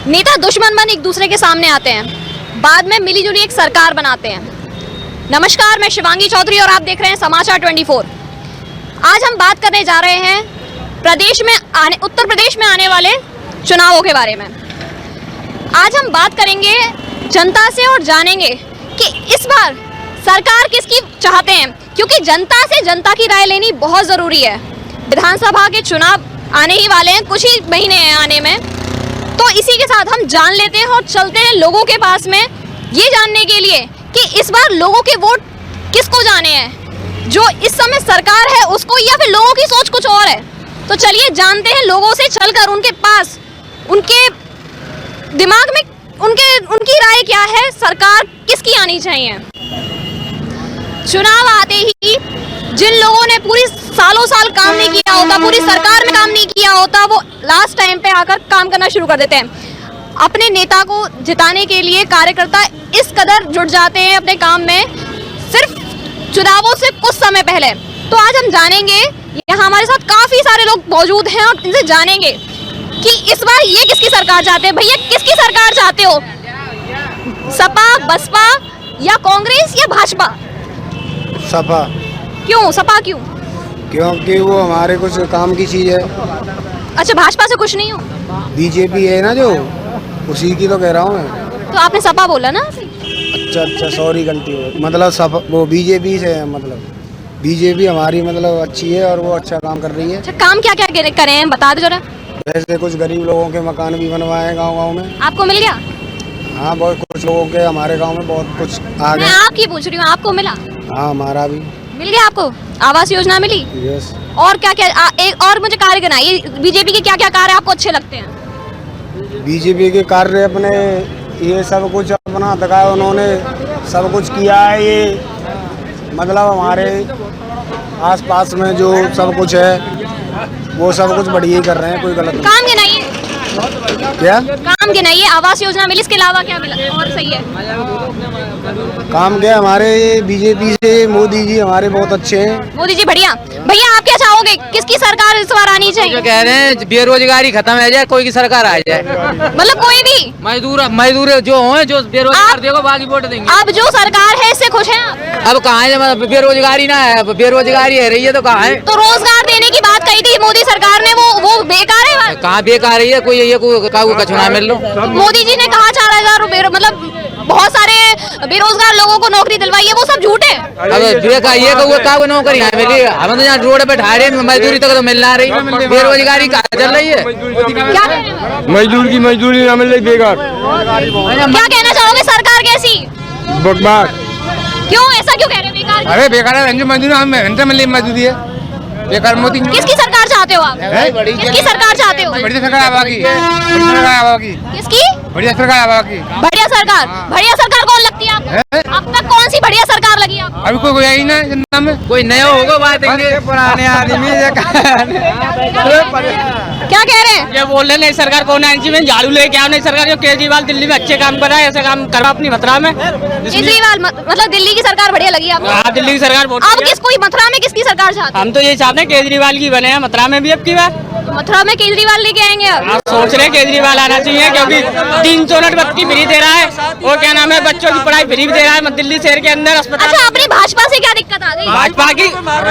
नेता दुश्मन बन एक दूसरे के सामने आते हैं, बाद में मिलीजुली एक सरकार बनाते हैं। नमस्कार, मैं शिवांगी चौधरी और आप देख रहे हैं समाचार 24। आज हम बात करने जा रहे हैं उत्तर प्रदेश में आने वाले चुनावों के बारे में। आज हम बात करेंगे जनता से और जानेंगे कि इस बार सरकार किसकी चाहते हैं, क्योंकि जनता से जनता की राय लेनी बहुत ज़रूरी है। विधानसभा के चुनाव आने ही वाले हैं, कुछ ही महीने हैं आने में, तो इसी के साथ हम जान लेते हैं और चलते हैं लोगों के पास में ये जानने के लिए कि इस बार लोगों के वोट किसको जाने हैं, जो इस समय सरकार है उसको, या फिर लोगों की सोच कुछ और है। तो चलिए जानते हैं लोगों से, चलकर उनके पास, उनके दिमाग में उनकी राय क्या है, सरकार किसकी आनी चाहिए। चुनाव आते ही जिन लोगों ने पूरी सालों साल काम नहीं किया होता, पूरी सरकार में काम नहीं किया होता, वो लास्ट टाइम पे आकर काम करना शुरू कर देते हैं। अपने नेता को जिताने के लिए कार्यकर्ता इस कदर जुट जाते हैं अपने काम में, सिर्फ चुनावों से कुछ समय पहले। तो आज हम जानेंगे, यहाँ हमारे साथ काफी सारे लोग मौजूद हैं और इनसे जानेंगे कि इस बार ये किसकी सरकार चाहते हैं। भैया, किसकी सरकार चाहते हो, सपा, बसपा या कांग्रेस या भाजपा? सपा। क्यों सपा, क्यों? क्योंकि वो हमारे कुछ काम की चीज है। अच्छा, भाजपा से कुछ नहीं हो? बीजेपी है ना जो, उसी की तो कह रहा हूँ मैं। तो आपने सपा बोला ना? अच्छा, सॉरी, गलती हो। मतलब सपा, वो बीजेपी से है, मतलब बीजेपी हमारी मतलब अच्छी है और वो अच्छा काम कर रही है। अच्छा, काम क्या क्या करे हैं बता दो जरा। वैसे कुछ गरीब लोगों के मकान भी बनवाए हैं गाँव में। आपको मिल गया? हाँ, बहुत कुछ लोगों के हमारे गाँव में बहुत कुछ आ गया। मैं आपकी पूछ रही हूँ, आपको मिला? हाँ, हमारा भी मिल गया। आपको आवास योजना मिली? यस। और क्या क्या एक और मुझे कार्य गिनाइए, बीजेपी के क्या क्या कार्य आपको अच्छे लगते हैं? बीजेपी के कार्य अपने ये सब कुछ अपना दिखाया उन्होंने, सब कुछ किया है। ये मतलब हमारे आसपास में जो सब कुछ है वो सब कुछ बढ़िया ही कर रहे हैं, कोई गलत नहीं। काम गिनाइए। क्या काम गिनाइए? आवास योजना मिली, इसके अलावा क्या मिला और सही है? काम क्या हमारे बीजेपी से मोदी जी हमारे बहुत अच्छे हैं। मोदी जी बढ़िया। भैया, आप क्या चाहोगे, किसकी सरकार इस बार आनी चाहिए? जो कह रहे हैं बेरोजगारी खत्म हो जाए, कोई की सरकार आ जाए। मतलब कोई भी मजदूर जो हो, जो बेरोजगार देखो बाकी वोट देंगे। अब जो सरकार है इससे खुश हैं आप? अब कहाँ है, बेरोजगारी ना है, बेरोजगारी है रही है तो कहाँ है? तो रोजगार देने की बात कही थी मोदी सरकार ने, वो बेकार है बात? कहाँ बेकार है, कोई ये कछुआ मिल लो। मोदी जी ने कहा 4,000 मतलब बहुत सारे बेरोजगार लोगों को नौकरी दिलवाई है, वो सब झूठ है। अब ये नौकरी मिली, हम तो यहाँ रोड पे ठहरे, मजदूरी तक तो मिल ना रही, बेरोजगारी कहाँ चल रही है? क्या मजदूर की मजदूरी ना मिल रही, बेकार। क्या कहना चाहोगे, सरकार कैसी? बकवास। क्यों, ऐसा क्यों कह रहे हैं बेकार? अरे बेकार है, मजदूरी हमें मिल रही मजदूरी है, बेकार। मोदी किसकी सरकार चाहते हो आप? किसकी सरकार चाहते हो? बढ़िया सरकार आवागी। किसकी बढ़िया सरकार आवागी। बढ़िया सरकार? बढ़िया सरकार कौन लगती है आपको? अब तक कौन सी बढ़िया सरकार लगी आपको? अभी कोई आई ना जनता में, कोई नया होगा बात देंगे। पुराने आदमी क्या कह रहे हैं? ये बोल रहे नई सरकार कौन आनी चाहिए, झाड़ू लेके आओ। नई सरकार जो केजरीवाल दिल्ली में अच्छे काम कर रहा है, ऐसे काम करो अपनी मथुरा में। केजरीवाल मतलब दिल्ली की सरकार बढ़िया लगी आपको? हाँ, दिल्ली की सरकार बहुत अब किसको, मथुरा में किसकी सरकार चाहते हैं? हम तो ये चाहते हैं केजरीवाल की बने हैं मथुरा में भी अब की बार। मथुरा में केजरीवाल लेके आएंगे अब? आप सोच रहे हैं केजरीवाल आना चाहिए, क्योंकि 300 यूनिट बत्ती फ्री दे रहा है, और क्या नाम है, बच्चों की पढ़ाई फ्री दे रहा है दिल्ली शहर के अंदर अस्पताल। अच्छा, अपनी भाजपा से क्या दिक्कत आ गई?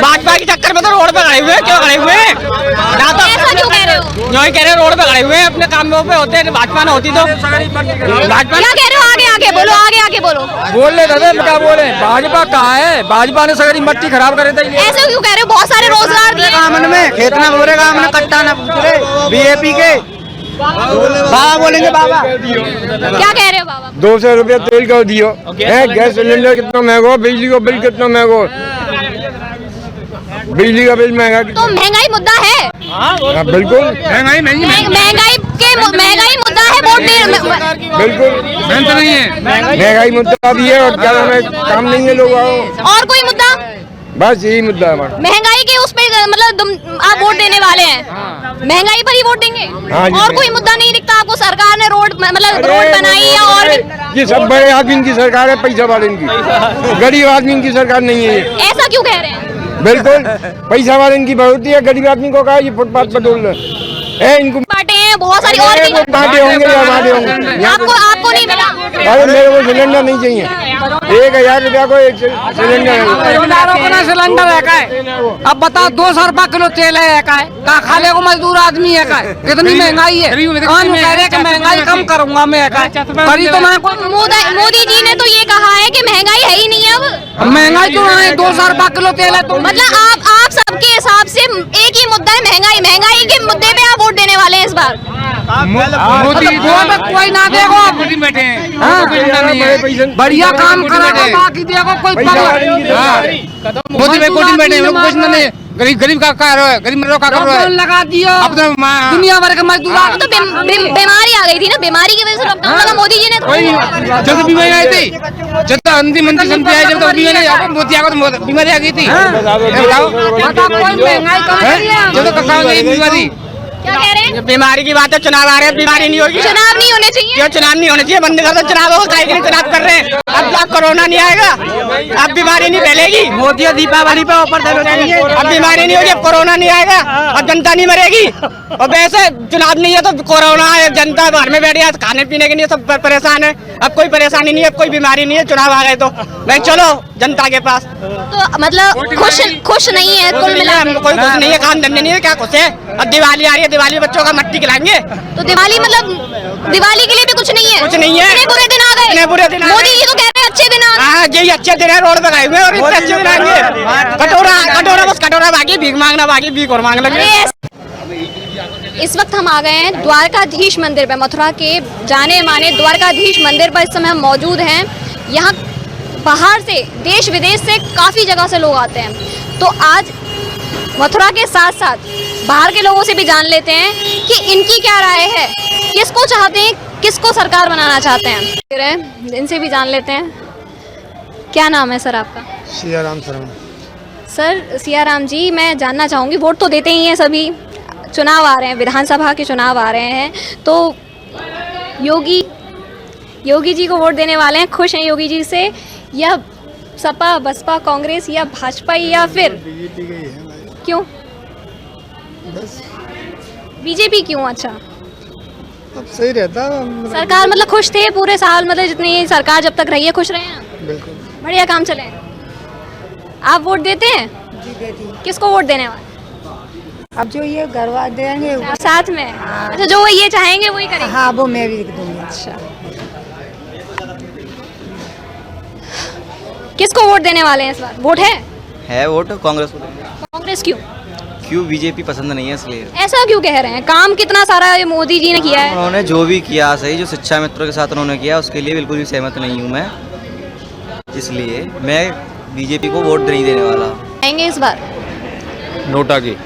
भाजपा की चक्कर में तो रोड पे खड़े हुए हैं। क्यों खड़े हुए हैं? ऐसा क्यों कह रहे हो? जो कह रहे हैं रोड पे खड़े हुए हैं, अपने कामों पे होते हैं। भाजपा न होती तो भाजपा। क्या कह रहे हो? आगे बोलो, आगे बोलो। बोल रहे दादा, क्या बोले? भाजपा कहाँ है? भाजपा ने सारी मट्टी खराब कर दी। ऐसे क्यों कह रहे हो? बहुत सारे रोजगार दिए। में खेत ना बोलेगा, हमने कट्टा ना पूछ रहे। बीजेपी के बाबा बोलेंगे, बाबा क्या कह रहे हो बाबा? 200 रुपया तेल का दियो है, गैस सिलेंडर कितना महंगा, बिजली का बिल कितना महंगा, बिजली का बिल महंगा। तो महंगाई मुद्दा है? बिल्कुल महंगाई महंगाई मुद्दा है, वोट दे। बिल्कुल नहीं है, महंगाई मुद्दा भी है और ज्यादा काम नहीं है लोग। और कोई मुद्दा? बस यही मुद्दा है हमारा। महंगाई के उस पे मतलब आप वोट देने वाले हैं? महंगाई पर ही वोट देंगे? और कोई मुद्दा नहीं दिखता आपको? सरकार ने रोड बनाई या और भी? ये सब बड़े आदमी की सरकार है, पैसा वाले की, गरीब आदमी की सरकार नहीं है। ऐसा क्यों कह रहे हैं? बिल्कुल पैसा वाले की बढ़ोतरी है, गरीब आदमी को कहा ये फुटपाथ पर डोल रहे हैं इनको बांटे हैं हैं, बहुत सारी और भी बांटे होंगे या बांटे होंगे। आपको नहीं मिला? अरे मेरे को सिलेंडर नहीं चाहिए, 1000 रुपया को एक सिलेंडर है। सिलेंडर है। अब बताओ 200 रुपया किलो तेल है का खाने को मजदूर आदमी है कितनी महंगाई है। कह रहे कि महंगाई कम करूंगा मैं करी तो मैं मोदी जी ने तो ये कहा है कि महंगाई है ही नहीं अब। महंगाई तो है 200 रुपया किलो तेल है तो मतलब आप सबके हिसाब से एक ही मुद्दा है महंगाई के मुद्दे पे आप वोट देने वाले हैं इस बार? मोदी कोई ना देखो बैठे हैं, बढ़िया काम करेगा बाकी देखो कोई मोदी भाई कोटी बैठे हैं, कुछ नहीं। गरीब का कर रहा है, गरीब मजदूर का कर रहा है। लगा दियो अब तो दुनिया भर के मजदूर तो बीमारी आ गई थी ना, बीमारी की वजह से लॉकडाउन लगा। मोदी जी ने जब बीमारी आई थी, जब तक अंतिम मंत्री समिति आई, जब तक बीमारी मोदी आ गया तो बीमारी आ गई थी। कोई महंगाई कम नहीं है। जब तक कहाँ गई बीमारी? क्या कह रहे हैं? बीमारी की बात है, चुनाव आ रहे हैं, बीमारी नहीं होगी। चुनाव नहीं होने चाहिए? क्यों चुनाव नहीं होने चाहिए? बंद कर दो चुनाव, होगा काहे के लिए चुनाव कर रहे हैं? अब कोरोना नहीं आएगा, अब बीमारी नहीं फैलेगी। मोदी दीपावली पे ऑफर देना चाहिए। अब बीमारी नहीं होगी, अब कोरोना नहीं आएगा, अब जनता नहीं मरेगी। और वैसे चुनाव नहीं है तो कोरोना है, जनता घर में बैठी है, खाने पीने के लिए सब परेशान है। अब कोई परेशानी नहीं है, अब कोई बीमारी नहीं है, चुनाव आ गए तो भाई चलो जनता के पास। तो मतलब खुश नहीं है कुल मिला? कोई खुश नहीं है, काम धंधे नहीं है, क्या खुश है? अब दिवाली आ रही है, दिवाली बच्चों का मट्टी खिलाएंगे तो दिवाली मतलब दिवाली के लिए भी कुछ नहीं है? कुछ नहीं है। इतने बुरे दिन आ गए, इतने बुरे दिन आ गए। मोदी जी तो कह रहे हैं अच्छे दिन आ गए। हाँ यही अच्छे दिन है, रोड पे गए हुए और इतने अच्छे दिन आएंगे। कटोरा बस कटोरा बाकी, भीख मांगना बाकी, भीख और मांग लगे। इस वक्त हम आ गए हैं द्वारकाधीश मंदिर पे, मथुरा के जाने माने द्वारकाधीश मंदिर पर इस समय हम मौजूद हैं। यहाँ बाहर से, देश विदेश से काफ़ी जगह से लोग आते हैं। तो आज मथुरा के साथ साथ बाहर के लोगों से भी जान लेते हैं कि इनकी क्या राय है, किसको चाहते हैं, किसको सरकार बनाना चाहते हैं। इनसे भी जान लेते हैं। क्या नाम है सर आपका? सियाराम शर्मा। सर सियाराम जी, मैं जानना चाहूँगी, वोट तो देते ही हैं सभी, चुनाव आ रहे हैं, विधानसभा के चुनाव आ रहे हैं, तो योगी जी को वोट देने वाले हैं, खुश हैं योगी जी से, या सपा बसपा कांग्रेस या भाजपा, या फिर बीजेपी गई है भाई। क्यों बस बीजेपी क्यों? अच्छा, अब सही रहता सरकार मतलब खुश थे पूरे साल, मतलब जितनी सरकार जब तक रही है खुश रहे हैं, बिल्कुल बढ़िया काम चले। आप वोट देते हैं? जी देती हूँ। किसको वोट देने वाले? अब जो ये घरवा देंगे साथ में? अच्छा, जो वो ये चाहेंगे वही करेंगे। हाँ वो मैं भी दूंगी। अच्छा, किसको वोट देने वाले हैं इस बार? वोट है वोट कांग्रेस को। कांग्रेस क्यों? क्यों? बीजेपी पसंद नहीं है इसलिए। ऐसा क्यों कह रहे हैं? काम कितना सारा ये मोदी जी ने किया है। उन्होंने जो भी किया सही, जो शिक्षा मित्रों के साथ उन्होंने किया उसके लिए बिल्कुल भी सहमत नहीं हूँ मैं, इसलिए मैं बीजेपी को वोट नहीं देने वाला। आएंगे इस बार? नोटा की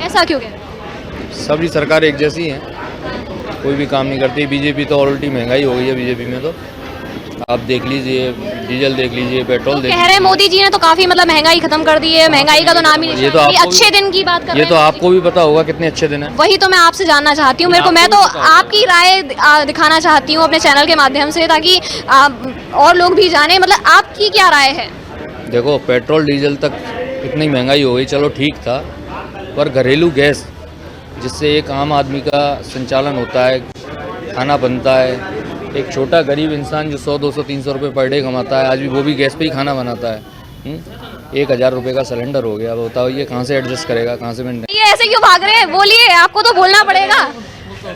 ऐसा क्यों कह रहे हैं? सभी सरकार एक जैसी है, कोई भी काम नहीं करती। बीजेपी तो ऑलरेडी महंगाई हो गई है, बीजेपी में तो आप देख लीजिए, डीजल देख लीजिए, पेट्रोल देख कह रहे हैं मोदी जी ने तो काफी मतलब महंगाई खत्म कर दी है, महंगाई का तो नाम ही नहीं। ये तो ये आपको अच्छे दिन की बात कर रहे ये हैं तो आपको भी पता होगा कितने अच्छे दिन है। वही तो मैं आपसे जानना चाहती हूँ। मैं तो आपकी राय दिखाना चाहती हूँ अपने चैनल के माध्यम से, ताकि और लोग भी जाने, मतलब आपकी क्या राय है। देखो पेट्रोल डीजल तक इतनी महंगाई हो गई, चलो ठीक था, पर घरेलू गैस जिससे एक आम आदमी का संचालन होता है, खाना बनता है, एक छोटा गरीब इंसान जो 100, 200, 300 रुपये पर डे कमाता है, आज भी वो भी गैस पे ही खाना बनाता है। 1000 रुपये का सिलेंडर हो गया, अब बताओ ये कहाँ से एडजस्ट करेगा, कहाँ से मेंटेन। ये ऐसे क्यों भाग रहे हैं? बोलिए, आपको तो बोलना पड़ेगा,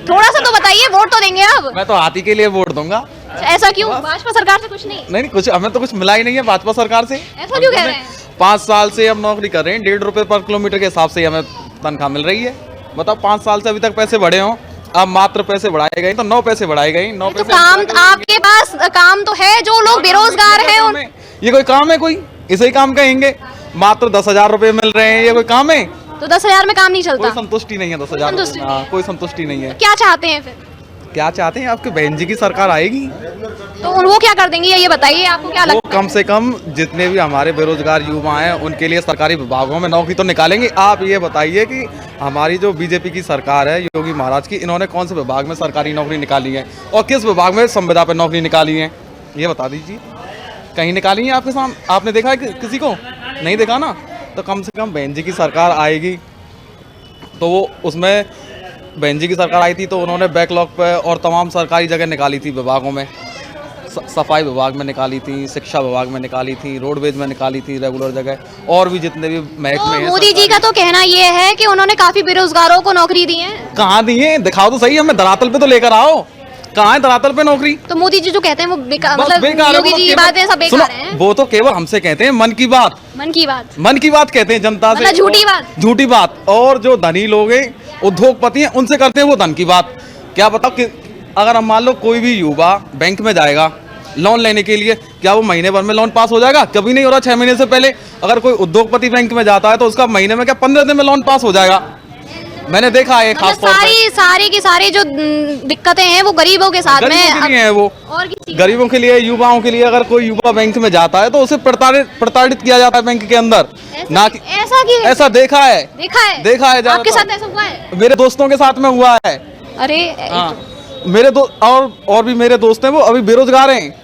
थोड़ा सा तो बताइए। वोट तो देंगे अब? मैं तो हाथी के लिए वोट दूंगा। ऐसा क्यों? भाजपा सरकार से कुछ नहीं? कुछ हमें तो कुछ मिला ही नहीं है भाजपा सरकार से। ऐसा क्यों कह रहे हैं? 5 साल से हम नौकरी कर रहे हैं, 1.5 रुपये पर किलोमीटर के हिसाब से हमें तनख्वाह मिल रही है। बताओ 5 साल से अभी तक पैसे बढ़े हों, अब मात्र पैसे बढ़ाए गए तो 9 पैसे बढ़ाए गए। 9 तो पैसे काम आपके पास काम तो है, जो लोग बेरोजगार हैं ये कोई काम है? कोई इसे ही काम कहेंगे? मात्र 10,000 रुपये मिल रहे हैं, ये कोई काम है? तो 10,000 में काम नहीं चलता? कोई संतुष्टि नहीं है 10,000। संतुष्टि नहीं है। कोई संतुष्टि नहीं है। क्या चाहते हैं फिर? क्या चाहते हैं? आपके बहन जी की सरकार आएगी तो वो क्या कर देंगे, ये बताइए, आपको क्या वो लगता है? कम से कम जितने भी हमारे बेरोजगार युवा हैं उनके लिए सरकारी विभागों में नौकरी तो निकालेंगे। आप ये बताइए कि हमारी जो बीजेपी की सरकार है योगी महाराज की, इन्होंने कौन से विभाग में सरकारी नौकरी निकाली है और किस विभाग में संविदा पर नौकरी निकाली है, ये बता दीजिए। कहीं निकाली है आपके सामने? आपने देखा है किसी को? नहीं देखा ना। तो कम से कम बहन जी की सरकार आएगी तो वो उसमें बहन जी की सरकार आई थी तो उन्होंने बैकलॉग पे और तमाम सरकारी जगह निकाली थी विभागों में, सफाई विभाग में निकाली थी, शिक्षा विभाग में निकाली थी, रोडवेज में निकाली थी, रेगुलर जगह और भी जितने भी महकमे हैं। मोदी जी का तो कहना ये है कि उन्होंने काफी बेरोजगारों को नौकरी दी है। कहाँ दी है? दिखाओ तो सही, हमें धरातल पे तो लेकर आओ। कहाँ है धरातल पे नौकरी? तो मोदी जी जो कहते हैं वो बेकार, बस मतलब बेकार है, योगी वो जी की केवल- बातें सब बेकार हैं। वो तो केवल हमसे कहते हैं मन की बात, मन की बात, मन की बात कहते हैं जनता से, मतलब झूठी बात। झूठी बात। और जो धनी लोग हैं, उद्योगपति हैं, उनसे करते हैं वो धन की बात। क्या बताओ कि अगर हम मान लो कोई भी युवा बैंक में जाएगा लोन लेने के लिए, क्या वो महीने भर में लोन पास हो जाएगा? कभी नहीं हो रहा 6 महीने से पहले। अगर कोई उद्योगपति बैंक में जाता है तो उसका महीने में क्या 15 दिन में लोन पास हो जाएगा। मैंने देखा है खास तौर पर। सारी की सारी जो दिक्कतें हैं वो गरीबों के साथ में गरीबों के लिए है वो, और किसी गरीबों के लिए, युवाओं के लिए। अगर कोई युवा बैंक में जाता है तो उसे प्रताड़ित किया जाता है बैंक के अंदर। ना कि ऐसा की ऐसा देखा है आपके साथ ऐसा हुआ है? मेरे दोस्तों के साथ में हुआ है। अरे हाँ, मेरे और भी मेरे दोस्त हैं, वो अभी बेरोजगार हैं,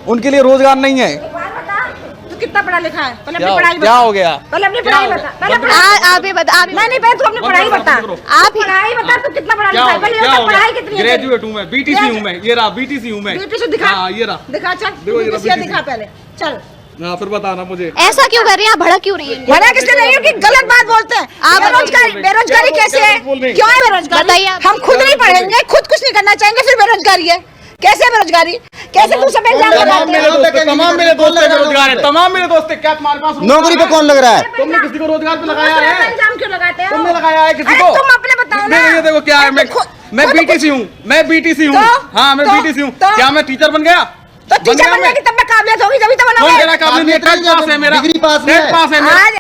उनके लिए रोजगार नहीं है। तो कितना पढ़ा लिखा है? पहले क्या अपनी पढ़ाई क्या हो गया? पहले अपनी पढ़ाई बता। पहले आप ही बता। नहीं पहले तू अपनी पढ़ाई बता। आप ही पढ़ाई बता, तू कितना पढ़ा लिखा है? पहले ये बता, पढ़ाई कितनी है? ग्रेजुएट हूँ मैं, बीटीसी हूँ मैं, ये रहा बीटीसी हूँ मैं। बीटीसी दिखा। हाँ, ये रहा। दिखा, चल देखो, ये बीटीसी दिखा पहले, चल। हाँ, फिर बताना मुझे। ऐसा क्यों कर रही हैं आप? भड़क क्यों रही हैं? मना किसने नहीं हो कि गलत बात बोलते हैं। आप बेरोजगारी कैसे है? क्यों है बेरोजगारी? बताइए आप। हम खुद नहीं पढ़ेंगे, खुद कुछ नहीं करना चाहेंगे, फिर बेरोजगारी है। कैसे बेरोजगारी? कैसे तू सब इल्जाम लगाते तमाम हैं? मेरे दोस्त बेरोजगार हैं, तमाम मेरे दोस्त। क्या तुम्हारे पास नौकरी पे कौन लग रहा है? तुमने किसी को रोजगार पे लगाया है? इल्जाम क्यों लगाते हो? तुमने लगाया है किसी अरे को? तुम अपने बताओ ना। ये देखो क्या है, मैं बीटीसी हूँ, मैं बीटीसी हूँ। तो? हाँ, मैं तो? बीटीसी हूँ। तो? क्या मैं टीचर बन गया? तो टीचर बनने की तब मैं काबिलियत होगी, जब तब कौन कह रहा बनोगे। है काबिल नहीं है? टेट पास है मेरा, डिग्री पास टेट है। पास है मेरा। आज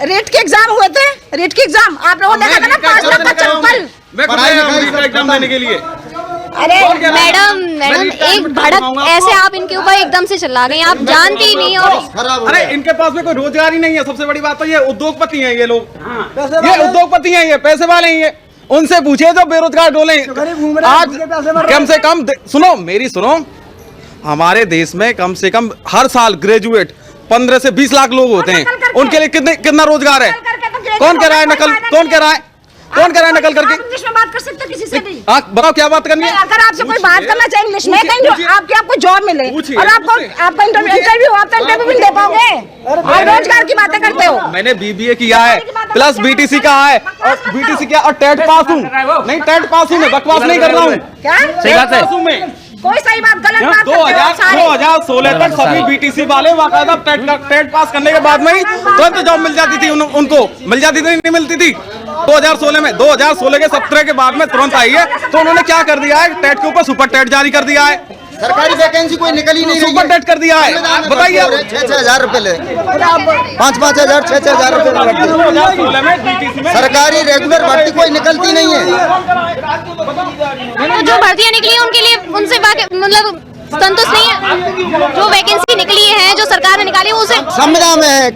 रेट के एग्जाम हुए थे, रेट के एग्जाम आप लोगों ने देखा था ना, 5 लाख का चप्पल। मैं पढ़ाई एग्जाम देने के लिए। अरे मैडम एक भड़क ऐसे आप इनके ऊपर एकदम से चिल्ला गई, आप जानती ही नहीं। और अरे इनके पास में कोई रोजगार ही नहीं है। सबसे बड़ी बात तो ये उद्योगपति हैं ये लोग, ये उद्योगपति हैं, ये पैसे वाले हैं। ये उनसे पूछे जो बेरोजगार डोले आज कम से कम सुनो मेरी सुनो, हमारे देश में कम से कम हर साल ग्रेजुएट 15 से 20 लाख लोग होते हैं। उनके लिए कितना रोजगार है? कौन कह रहा है नकल? कौन कह रहा है? कौन कह रहा है नकल करके? इंग्लिश में बात कर सकते हो किसी से भी। बताओ क्या बात करनी है? अगर आपसे कोई बात करना चाहे इंग्लिश में, कहीं जो आपको जॉब मिले पूछिए, और आपका इंटरव्यू आप तो इंटरव्यू भी नहीं दे पाओगे और रोजगार की बातें करते हो। मैंने बीबीए किया है, प्लस बीटीसी का है, और बीटीसी किया और टेट पास हूँ। नहीं, टेट पास हूँ मैं, बकवास नहीं कर रहा हूँ। क्या सही बात है। कोई सही बात गलत बात करते हो सारे। 2016 तक सभी बीटीसी वाले बाकायदा टेट पास करने के बाद में ही तुरंत जॉब मिल जाती थी। उनको मिल जाती थी, नहीं मिलती थी 2016 में। 2016 के 17 के बाद में तुरंत आई है। तो उन्होंने क्या कर दिया है, टेट के ऊपर सुपर टेट जारी कर दिया है। सरकारी वैकेंसी कोई निकल ही नहीं रही सुपर टेट कर दिया है। बताइए आप। 6-6 हजार रुपए ले, 5-5 हजार, 6-6 हजार रुपए लगते। 2016 में बीटीसी में सरकारी रेगुलर भर्ती कोई निकलती नहीं है। तो जो भर्तियां निकली हैं उनके लिए उनसे मतलब संतुष्ट नहीं है? जो वैकेंसी निकली है, जो सरकार ने निकाली, उसे संविदा में है,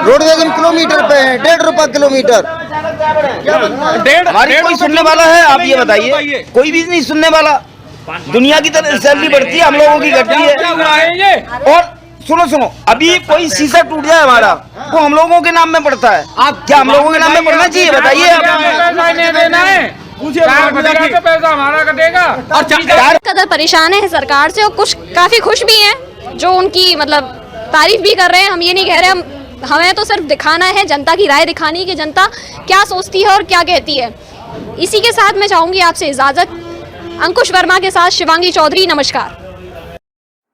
रोडवेज में किलोमीटर पे है, 1.5 रुपए किलोमीटर। हमारी कोई सुनने वाला है? आप ये बताइए, कोई भी नहीं सुनने वाला। दुनिया की तरह सैलरी बढ़ती है, हम लोगों की घटती है। और सुनो, अभी कोई शीशा टूट जाए हमारा, वो हम लोगों के नाम में पड़ता है। क्या हम लोगों के नाम में पड़ना चाहिए? बताइए आप। पैसा हमारा कटेगा। कदर परेशान है सरकार से और कुछ काफी खुश भी हैं, जो उनकी मतलब तारीफ भी कर रहे हैं। हम ये नहीं कह रहे, हमें तो सिर्फ दिखाना है, जनता की राय दिखानी है कि जनता क्या सोचती है और क्या कहती है। इसी के साथ मैं चाहूंगी आपसे इजाजत। अंकुश वर्मा के साथ शिवांगी चौधरी, नमस्कार।